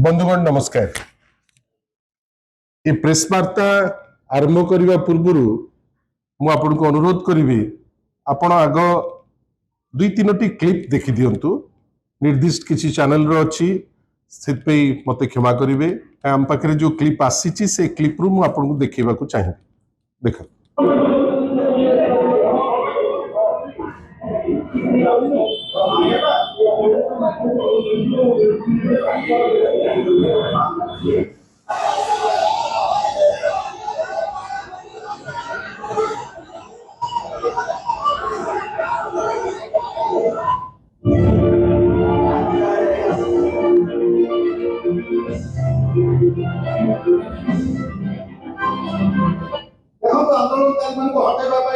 बंधुगण नमस्कार। ये प्रेस वार्ता आरंभ करने पूर्व मुझे अनुरोध करी आपण आग दुई तीन क्लिप देखी दिंतु। निर्दिष्ट किसी चैनल रो अच्छी मत क्षमा करेंगे। आम पाखे जो क्लिप आसी से क्लिप रु मुझे देखा चाहिए। देख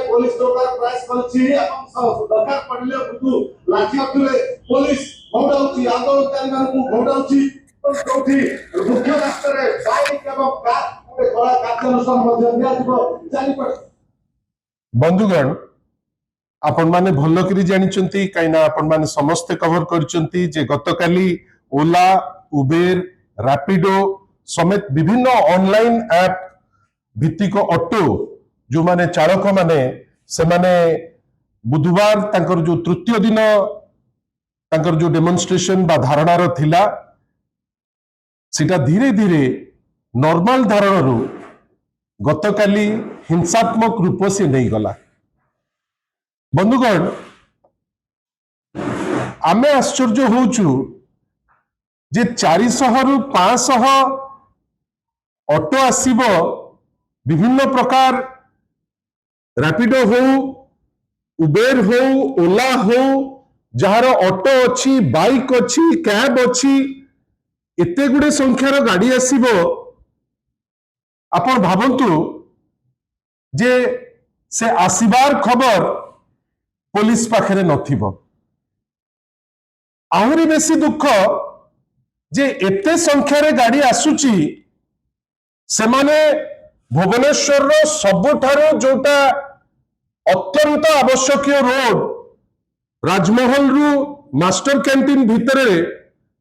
पुलिस प्रयास दरकार पड़े लाठी पुलिस घौड़ाऊँगी आंदोलनकारी घौड़ाऊँगी मुख्य रास्तार बाइक कला कार्यानुष्ठान बंधुगण आपण माने भल करी जानिचंती काइना आपण माने समस्त कवर करचंती जे गतकाली ओला उबेर रैपिडो समेत विभिन्न ऑनलाइन ऐप भित्तिक ऑटो जो माने चालक माने से माने बुधवार तांकर जो तृतीय दिन तांकर जो डेमोन्स्ट्रेशन बा धारणार थिला सिटा धीरे धीरे नॉर्मल धारणरू गतकाली हिंसात्मक रूप से नहीं गला। बंधुगण आमे आश्चर्य होचु जे 400 रु 500 ऑटो आसीबो विभिन्न प्रकार रैपिडो हो उबेर हो ओला हो जहार ऑटो अच्छी बाइक अच्छी कैब अच्छी एते गुडे संख्यार गाड़ी आसीबो। आपण भावंतु जे से आसीबार खबर पुलिस पाखरे नथिबो। आहुरी बेसी दुख जे एते संख्यार गाड़ी आसुची से माने भुवनेश्वर सबुठारो जोटा अत्यंत आवश्यक रोड राजमहल रु मास्टर कैंटीन भितर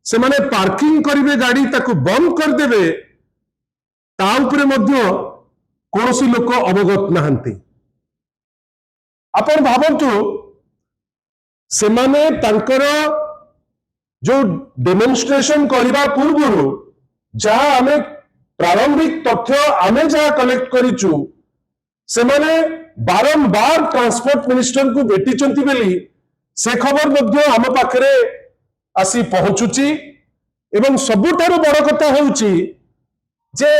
से माने पार्किंग करिवे गाड़ी ताको बंद कर देवे ता उपरे मध्य कोनोसी लोक अवगत नाहंती। आपण भावंतु से माने तांकर जो डेमोन्स्ट्रेशन करबा पूर्व जहाँ आमे प्रारंभिक तथ्य आमे जहाँ कलेक्ट करिचु से माने बारंबार ट्रांसपोर्ट मिनिस्टर को भेटिचंती बेली से खबर मध्य आम पाखरे आसी पहुंचुची। एवं सबुठारु बड़ कथा होउची जे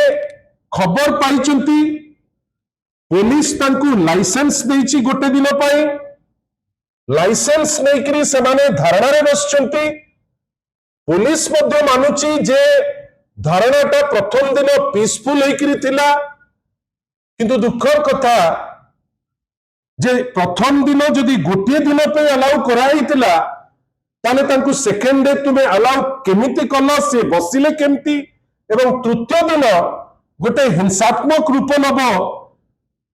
खबर पाइचंती पुलिस तांकु लाइसेंस देइची गोटे दिन पाई लाइसेंस नेकरी से माने धारणारे बसचंती। पुलिस मध्य मानुची जे धारणाटा प्रथम दिन पीसफुल होइकरी थिला किंतु दुखर कथा जे प्रथम दिन जदि गोटे दिन पे अलाउ कराइतिला ताने तांकु सेकेंड डे तुमे अलाउ केमिति कल से बसिले केमिति एवं तृतीय दिन गोटे हिंसात्मक रूप नब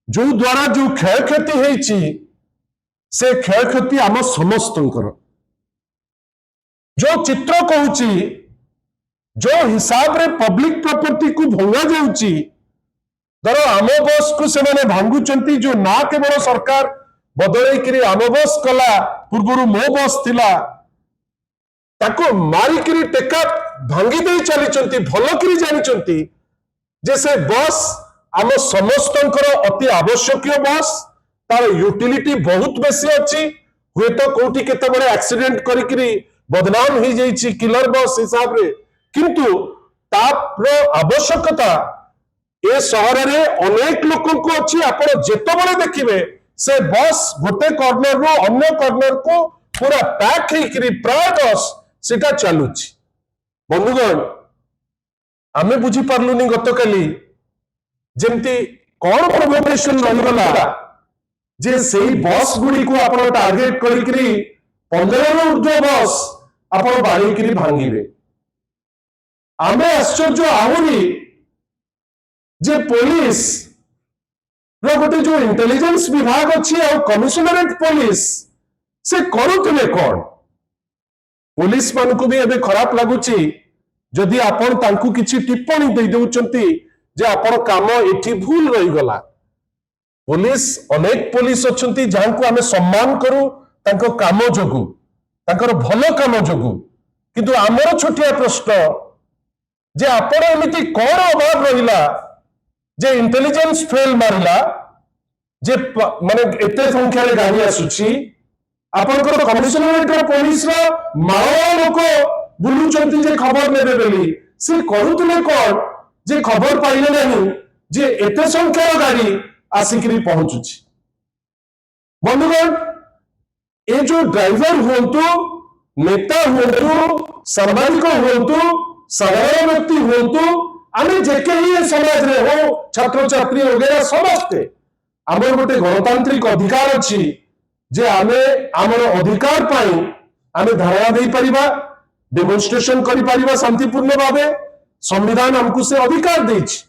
जो द्वारा जो क्षय क्षति होइची से क्षय क्षति आम समस्तंकर जो चित्र कहूची जो हिसाब रे पब्लिक प्रॉपर्टी को भंगा जाउची धर आम बस को से माने भांगुचंती जो ना केवल सरकार बदलै करी आम बस कला पूर्व मो बस थिला ताको मारी करी टेका भांगी दे चलीचंती भल करी जानिचंती जे से बस आम समस्तंकर अति आवश्यक बस तार यूटिलिटी बहुत बेसी अछि हुए तो कोठी केते बड़े एक्सीडेंट करी करी बदनाम ही जाइछि किलर बस हिसाब रे किंतु तार आवश्यकता ए शहर रे अनेक लोक को अच्छी आपण जेते बड़े देखिबे से बस गोटे कॉर्नर रो अन्य कॉर्नर को पूरा पैक हेकरी प्राय बस सेटा चालुची। बंधुगण आमे बुझी पारलुनी गतकाली जेमती कौन प्रोवोकेशन रहिगला जे सेही बस गुडी को आपण टार्गेट करिकरी 15 रो ऊर्ध्व बस आपण बाळीकरी भांगीबे। आमे आश्चर्य आहुरी जे पुलिस रो गोटे जो इंटेलिजेंस विभाग अच्छी और कमिशनरेट पुलिस से करुले कौन पुलिस मान को भी एबे खराब लगुची जदि आपण तांकु किछि टिप्पणी दे दउचंती जे आपण काम एठी भूल रही गला। पुलिस अनेक पुलिस अछंती जांकु हमें सम्मान करू तांको काम जोगु तांकर भलो काम जोगु, किंतु आमर छोटिया प्रश्न जे आपण एमिति कोन अभाव रहिला जे इंटेलिजेंस फेल मारिला जे माने एते संख्या रे गाड़ी आसुची आपनकर कमिशनरेट पुलिस रो माओ लोक बुलुचंती जे खबर नेबे बेली से करूतले कोन जे खबर पाइले नहीं जे एते संख्या गाड़ी आसिकरी पहुंचुची। बंधुगण ए जो ड्राइवर हुंतु नेता हुंतु सामाजिक हुंतु साधारण व्यक्ति हुंतु आमे जेके ही समाज रे हो छात्र छात्री वगैरह समस्ते आमर गोटे गणतांत्रिक अधिकार अछि जे आमे आमर अधिकार पाई आमे धारणा दे परिबा डेमोन्स्ट्रेशन करि परिबा शांतिपूर्ण भावे संविधान हमकु से अधिकार देछि।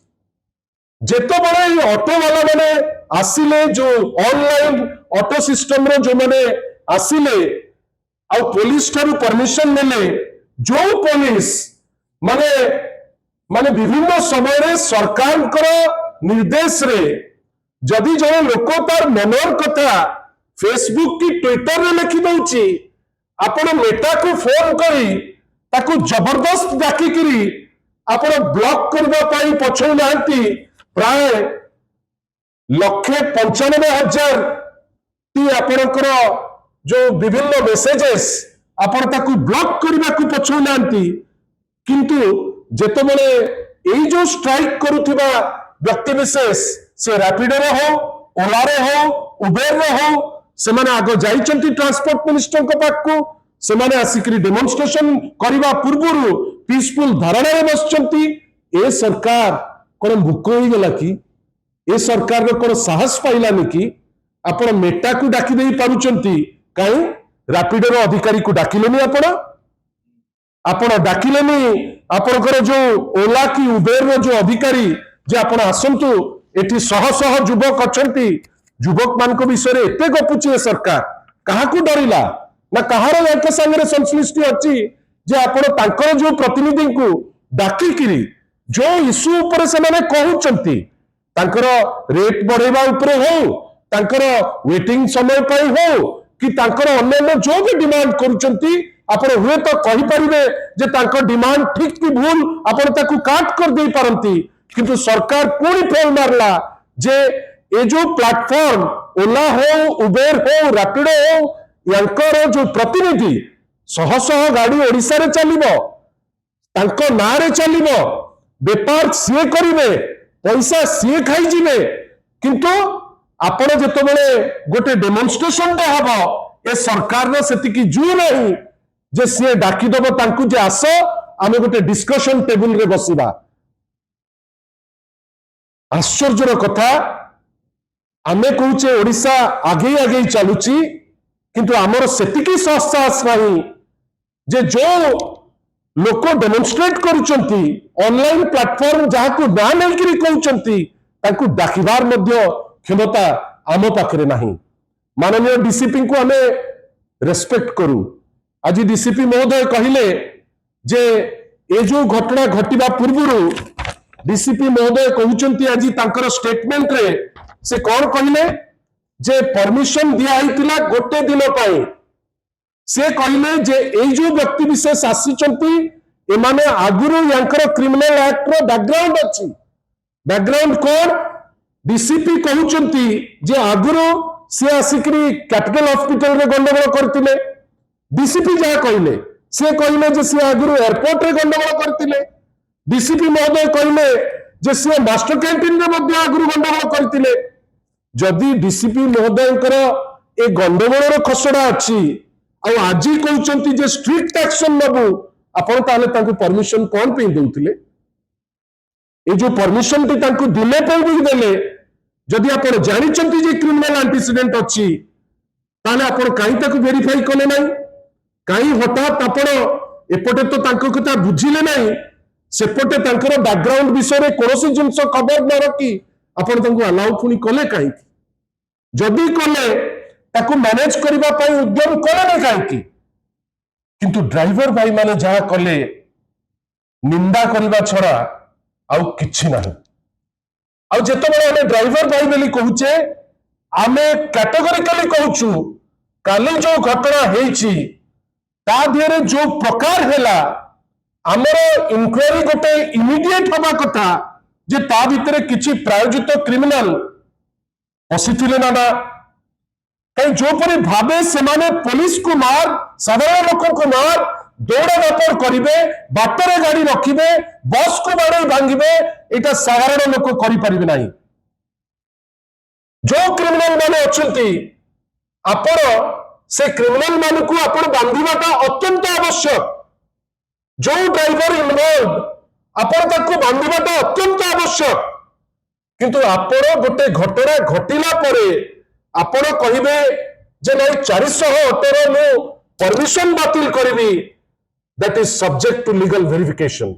जेतो बड़े ऑटो वाला माने आसिले जो ऑनलाइन ऑटो सिस्टम रो जो माने आसिले आ पुलिस ठारू परमिशन नेले जो पुलिस माने माने विभिन्न समय रे सरकार निर्देश रे जदि जो लोक तार मनोर कथा फेसबुक की ट्विटर रे लिखि दउची आपण मेटा को फोन करी ताकू जबरदस्त डाकी करी आपण ब्लॉक करबा पाई पछौ नांती प्राय 1,95,000 टी आपणकर जो विभिन्न मेसेजेस आपण ताकू ब्लॉक करबा को पछौ नांती, किंतु जेतो बळे एई जो स्ट्राइक करूथिबा व्यक्ति विशेष से रैपिडो रे हो ओला रे हो उबेर रे हो से माने आगो जाइचंती ट्रांसपोर्ट मिनिस्टर को पाखु से माने आसिकरी डेमोन्स्ट्रेशन करबा पूर्वरु पीसफुल धारणा रे बसचंती। ए सरकार कोन भूख होई गेला कि ए सरकार रो कोन साहस पाइलानी कि आपण मेटा को डाकी देई पारुचंती काई रैपिडो रो अधिकारी को डाकिलेनी आपण डाकिलेनी आपणकर जो ओला की उबेर रो जो अधिकारी जे आपण आसंतु एटी शह शह युवक अछंती युवक मान को विषय रे एते गपुची सरकार कहा को डरिला ना कहार एक संगे संश्लिष्टि अछि जे आपण तांकर जो प्रतिनिधि को डाकी किरी जो इश्यू ऊपर से माने कहउचंती तांकर रेट बढ़ेबा ऊपर हो तांकर वेटिंग समय पई हो कि तांकर अन्य जो भी डिमांड करूचंती आपण हुए तो कहि परिबे जे तांकर डिमांड ठीक कि भूल आपण ताकू काट कर देई पारंती, किंतु सरकार पूरी फेल मारला जे ए जो प्लेटफॉर्म ओला हो उबेर हो रैपिडो हो यांकर जो प्रतिनिधि शह शह गाड़ी ओडिसा रे चलिबो तांको ना रे चलिबो व्यापार सीए करिवे पैसा सीए खाई जिवे, किंतु आपण जेतो बेले गोटे डेमोन्स्ट्रेशन दे हबो ए सरकार रो सेति जू नहीं जे सीए डाकी दबो तांकु जे आसो आमे गोटे डिस्कशन टेबल रे बसिबा। आश्चर्यर कथा आमे कहूचे ओडिशा आगे आगे चलुची, किंतु आमर सेतिकी साहस नहीं जे जो लोक डेमोन्स्ट्रेट करूचंती ऑनलाइन प्लेटफॉर्म जहाकू ना नहीं कहउचंती ताकू डाकिबार मध्य क्षमता आम पाखरे नहीं। माननीय डीसीपी को हमें रेस्पेक्ट करू। आज डीसीपी महोदय कहिले जे ए जो घटना घटिबा पूर्वरु डीसीपी महोदय कहउचंती आज तांकर स्टेटमेंट रे से कौन कहिले जे परमिशन दिया हितिला गोटे दिन पाई से कहिले जे ए जो व्यक्ति विशेष आसीचंती एमाने आगुरु यांकर क्रिमिनल एक्ट रो बैकग्राउंड अछि। बैकग्राउंड कौन डीसीपी कहउचंती जे आगुरु से आसिकरी कैपिटल हॉस्पिटल रे गंडगोल करतिले, डीसीपी जा कहिले से कहिले जे से आगुरु एयरपोर्ट रे गंडगोल करतिले, डीसीपी महोदय कहिले जे से मास्टर कैंटीन रे मध्ये आगुरु गंडगोल करतिले। जदि डीसीपी महोदयकर ए गंडगोल खसड़ा अछि आ आज कहउचंती जे स्ट्रिक्ट एक्शन नबु आपण ताले तांको परमिशन कोन पे देउतिले? ए जो परमिशन टी तांको दिले पे भी देले जदि आपण जानिचंती जे क्रिमिनल एंटीसीडेंट अछि ताले आपण काई ताको वेरीफाई कले नाही काई हठात आपण एपटे तो तांको कथा बुझिले नाही सेपटे तांकर बैकग्राउंड विषय रे कोनोसी जिंस खबर न रखी आपण तांको अलाउ पुनी कले काई जदि कले ताको मैनेज करबा पई उद्यम कले ना काई किंतु ड्राइवर भाई माने जहा कले निंदा करने छड़ा आउ किछि नहीं। आउ जेतेबेले आमे ड्राइवर भाई बोली कहूचे आमे कैटेगोरिकली कहूछु काली जो घटना हेछि ता दिहरे जो प्रकार हैला आमर इंक्वायरी गोटे इमिडिएट हवा कथा जे ता भितरे किछि प्रायोजित क्रिमिनल पसिथिले ना कहीं जो परी भावे से माने पुलिस को मार साधारण लोक को मार दौड़ दापड़ करिवे बाटरे गाड़ी रखिबे बस को बाड़े भांगिबे एटा साधारण लोक करि परिबे नाही। जो क्रिमिनल माने अछंती आपण से क्रिमिनल मान को आपण बांधिबाटा अत्यंत आवश्यक। जो ड्राइवर इन्वॉल्व आपण ताको बांधिबाटा अत्यंत आवश्यक किंतु आपण गोटे घटना घटिला परे आपण कहिबे जे नहीं 400 ऑटोर मु परमिशन बातिल करिवि that is subject to legal verification.